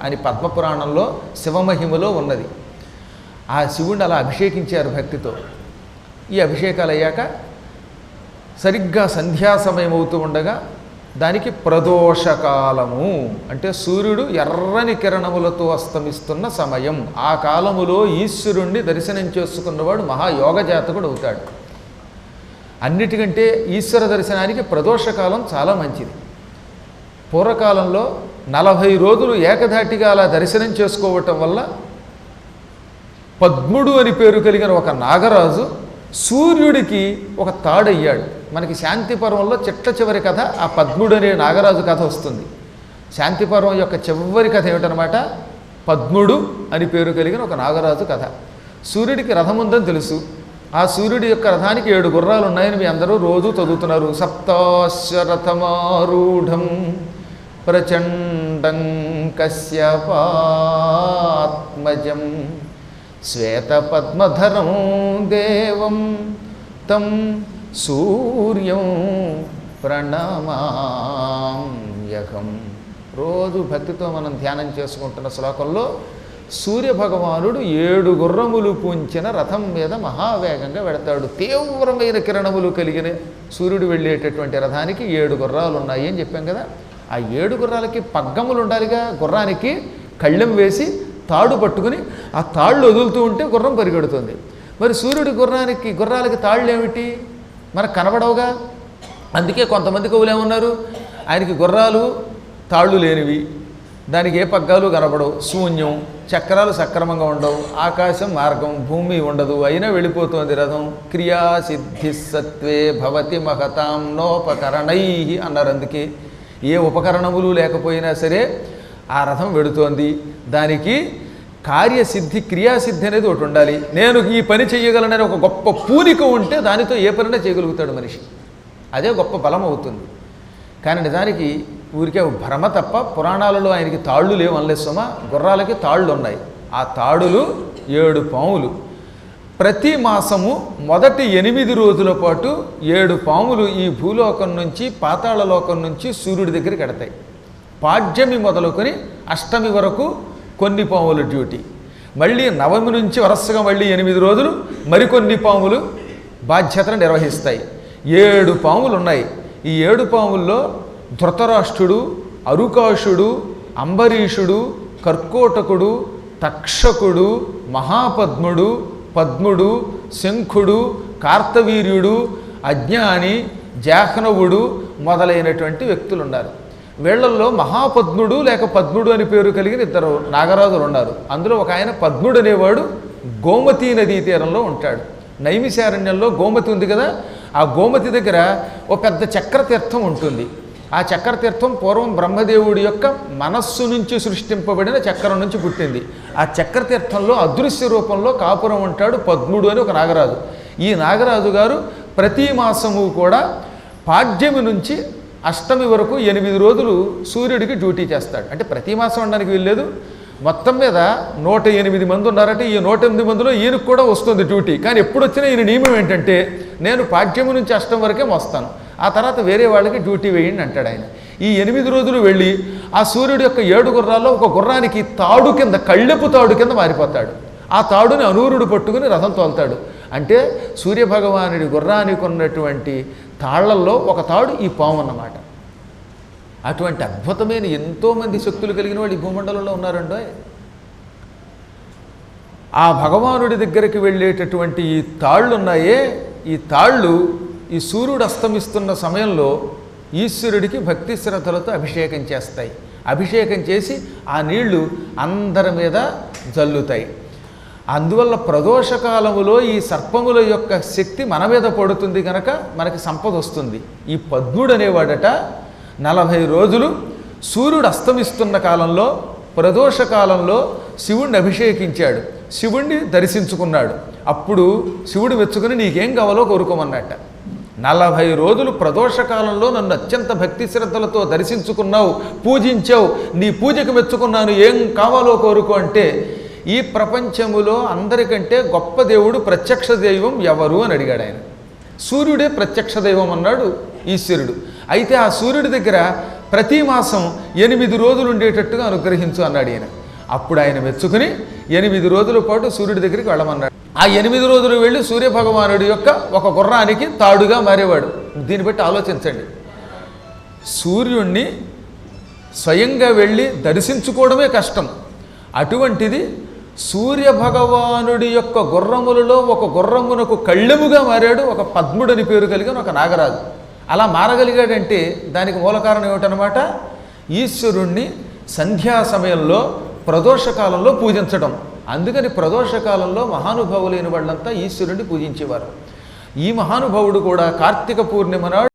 అని పద్మపురాణంలో శివమహిమలో ఉన్నది. ఆ శివుణ్ణి అలా అభిషేకించారు భక్తితో. ఈ అభిషేకాలు అయ్యాక సరిగ్గా సంధ్యా సమయం అవుతూ ఉండగా దానికి ప్రదోషకాలము అంటే సూర్యుడు ఎర్రని కిరణములతో అస్తమిస్తున్న సమయం. ఆ కాలములో ఈశ్వరుణ్ణి దర్శనం చేసుకున్నవాడు మహాయోగజాతకుడు అవుతాడు. అన్నిటికంటే ఈశ్వర దర్శనానికి ప్రదోషకాలం చాలా మంచిది. పూర్వకాలంలో 40 రోజులు ఏకధాటిగా అలా దర్శనం చేసుకోవటం వల్ల పద్ముడు అని పేరు కలిగిన ఒక నాగరాజు సూర్యుడికి ఒక తాడయ్యాడు. మనకి శాంతి పర్వంలో చిట్ట చివరి కథ ఆ పద్ముడు అనే నాగరాజు కథ వస్తుంది. శాంతి పర్వం యొక్క చివరి కథ ఏమిటనమాట, పద్ముడు అని పేరు కలిగిన ఒక నాగరాజు కథ. సూర్యుడికి రథం ఉందని తెలుసు. ఆ సూర్యుడి యొక్క రథానికి 7 గుర్రాలు ఉన్నాయని మీ అందరూ రోజు చదువుతున్నారు. సప్తాశ్వరథమారూఢం ప్రచండం కశ్యపాత్మజం శ్వేతపద్మధరం దేవం తం సూర్యం ప్రణమామ్యహం. రోజు భక్తితో మనం ధ్యానం చేసుకుంటున్న శ్లోకంలో సూర్యభగవానుడు 7 గుర్రములు పూంచిన రథం మీద మహావేగంగా వెడతాడు. తీవ్రమైన కిరణములు కలిగిన సూర్యుడు వెళ్ళేటటువంటి రథానికి 7 గుర్రాలు ఉన్నాయి అని చెప్పాం కదా. ఆ 7 గుర్రాలకి పగ్గములు ఉండాలిగా. గుర్రానికి కళ్ళెం వేసి తాడు పట్టుకుని ఆ తాళ్ళు వదులుతూ ఉంటే గుర్రం పరిగెడుతుంది. మరి సూర్యుడి గుర్రాలకి తాళ్ళు ఏమిటి మనకు కనబడవుగా. అందుకే కొంతమంది కవులు ఏమన్నారు, ఆయనకి గుర్రాలు తాళ్ళు లేనివి, దానికి ఏ పగ్గాలు కనబడవు, శూన్యం, చక్రాలు సక్రమంగా ఉండవు, ఆకాశం మార్గం, భూమి ఉండదు, అయినా వెళ్ళిపోతుంది రథం. క్రియాసిద్ధి సత్వే భవతి మహతాం నోపకరణై అన్నారు. అందుకే ఏ ఉపకరణములు లేకపోయినా సరే ఆ రథం వెడుతోంది. దానికి కార్యసిద్ధి క్రియాసిద్ధి అనేది ఒకటి ఉండాలి. నేను ఈ పని చేయగలనని ఒక గొప్ప పూనిక ఉంటే దానితో ఏ పనినా చేయగలుగుతాడు మనిషి. అదే గొప్ప బలం అవుతుంది. కానీ నిజానికి ఊరికే భ్రమ తప్ప. పురాణాలలో ఆయనకి తాళ్ళు లేవు అనలేసమా. గుర్రాలకి తాళ్ళు ఉన్నాయి. ఆ తాడులు 7 పాములు. ప్రతి మాసము మొదటి 8 రోజుల పాటు 7 పాములు ఈ భూలోకం నుంచి పాతాళలోకం నుంచి సూర్యుడి దగ్గరికి ఎడతాయి. పాడ్యమి మొదలుకొని అష్టమి వరకు కొన్ని పాములు డ్యూటీ. మళ్ళీ నవమి నుంచి వరుసగా మళ్ళీ 8 రోజులు మరికొన్ని పాములు బాధ్యతను నిర్వహిస్తాయి. 7 పాములు ఉన్నాయి. ఈ 7 పాముల్లో ధృతరాష్ట్రుడు, అరుకాషుడు, అంబరీషుడు, కర్కోటకుడు, తక్షకుడు, మహాపద్ముడు, పద్ముడు, శంఖుడు, కార్తవీర్యుడు, అజ్ఞాని, జాహ్నవుడు మొదలైనటువంటి వ్యక్తులు ఉన్నారు. వీళ్లల్లో మహాపద్ముడు లేక పద్ముడు అని పేరు కలిగిన 2 నాగరాజులు ఉన్నారు. అందులో ఒక ఆయన పద్ముడు అనేవాడు గోమతీ నదీ తీరంలో ఉంటాడు. నైమిశారణ్యంలో గోమతి ఉంది కదా, ఆ గోమతి దగ్గర ఒక పెద్ద చక్రతీర్థం ఉంటుంది. ఆ చక్రతీర్థం పూర్వం బ్రహ్మదేవుడి యొక్క మనస్సు నుంచి సృష్టింపబడిన చక్రం నుంచి పుట్టింది. ఆ చక్రతీర్థంలో అదృశ్య రూపంలో కాపురం ఉంటాడు పద్ముడు అని ఒక నాగరాజు. ఈ నాగరాజు గారు ప్రతి మాసము కూడా పాడ్యమి నుంచి అష్టమి వరకు 8 రోజులు సూర్యుడికి డ్యూటీ చేస్తాడు. అంటే ప్రతి మాసం ఉండడానికి వీల్లేదు. మొత్తం మీద 108 మంది ఉన్నారంటే ఈ 108 మందిలో ఈయనకు కూడా వస్తుంది డ్యూటీ. కానీ ఎప్పుడు వచ్చినా ఈయన నియమం ఏంటంటే నేను పాడ్యమి నుంచి అష్టమి వరకే వస్తాను, ఆ తర్వాత వేరే వాళ్ళకి డ్యూటీ వేయండి అంటాడు ఆయన. ఈ 8 రోజులు వెళ్ళి ఆ సూర్యుడి యొక్క 7 గుర్రాల్లో ఒక గుర్రానికి తాడు కింద కళ్ళెపు తాడు కింద మారిపోతాడు. ఆ తాడుని అనూరుడు పట్టుకుని రథం తోలుతాడు. అంటే సూర్యభగవానుడి గుర్రానికి ఉన్నటువంటి తాళ్లల్లో ఒక తాడు ఈ పాము అన్నమాట. అటువంటి అద్భుతమైన ఎంతోమంది శక్తులు కలిగిన వాళ్ళు ఈ భూమండలంలో ఉన్నారండో. ఆ భగవానుడి దగ్గరికి వెళ్ళేటటువంటి ఈ తాళ్ళు ఉన్నాయే, ఈ తాళ్ళు ఈ సూర్యుడు అస్తమిస్తున్న సమయంలో ఈశ్వరుడికి భక్తి శ్రద్ధలతో అభిషేకం చేస్తాయి. అభిషేకం చేసి ఆ నీళ్లు అందరి మీద జల్లుతాయి. అందువల్ల ప్రదోషకాలములో ఈ సర్పముల యొక్క శక్తి మన మీద పడుతుంది కనుక మనకి సంపద వస్తుంది. ఈ పద్ముడు అనేవాడట 40 రోజులు సూర్యుడు అస్తమిస్తున్న కాలంలో ప్రదోషకాలంలో శివుణ్ణి అభిషేకించాడు, శివుణ్ణి దర్శించుకున్నాడు. అప్పుడు శివుడు మెచ్చుకుని నీకేం కావాలో కోరుకోమన్నట్ట. 40 రోజులు ప్రదోషకాలంలో నన్ను అత్యంత భక్తి శ్రద్ధలతో దర్శించుకున్నావు, పూజించావు, నీ పూజకు మెచ్చుకున్నాను, ఏం కావాలో కోరుకో అంటే ఈ ప్రపంచములో అందరికంటే గొప్ప దేవుడు ప్రత్యక్ష దైవం ఎవరు అని అడిగాడు ఆయన. సూర్యుడే ప్రత్యక్ష దైవం అన్నాడు ఈశ్వరుడు. అయితే ఆ సూర్యుడి దగ్గర ప్రతి మాసం 8 రోజులు ఉండేటట్టుగా అనుగ్రహించు అన్నాడు ఈయన. అప్పుడు ఆయన మెచ్చుకుని 8 రోజుల పాటు సూర్యుడి దగ్గరికి వెళ్ళమన్నాడు. ఆ 8 రోజులు వెళ్ళి సూర్యభగవానుడి యొక్క ఒక గుర్రానికి తాడుగా మారేవాడు. దీన్ని బట్టి ఆలోచించండి, సూర్యుణ్ణి స్వయంగా వెళ్ళి దర్శించుకోవడమే కష్టం. అటువంటిది సూర్యభగవానుడి యొక్క గుర్రములలో ఒక గుర్రమునకు కళ్ళెముగా మారాడు ఒక పద్ముడని పేరు కలిగిన ఒక నాగరాజు. అలా మారగలిగాడంటే దానికి మూల కారణం ఏమిటనమాట, ఈశ్వరుణ్ణి సంధ్యా సమయంలో ప్రదోషకాలంలో పూజించడం. అందుకని ప్రదోషకాలంలో మహానుభావులైన వాళ్ళంతా ఈశ్వరుణ్ణి పూజించేవారు. ఈ మహానుభావుడు కూడా కార్తీక పూర్ణిమ నాడు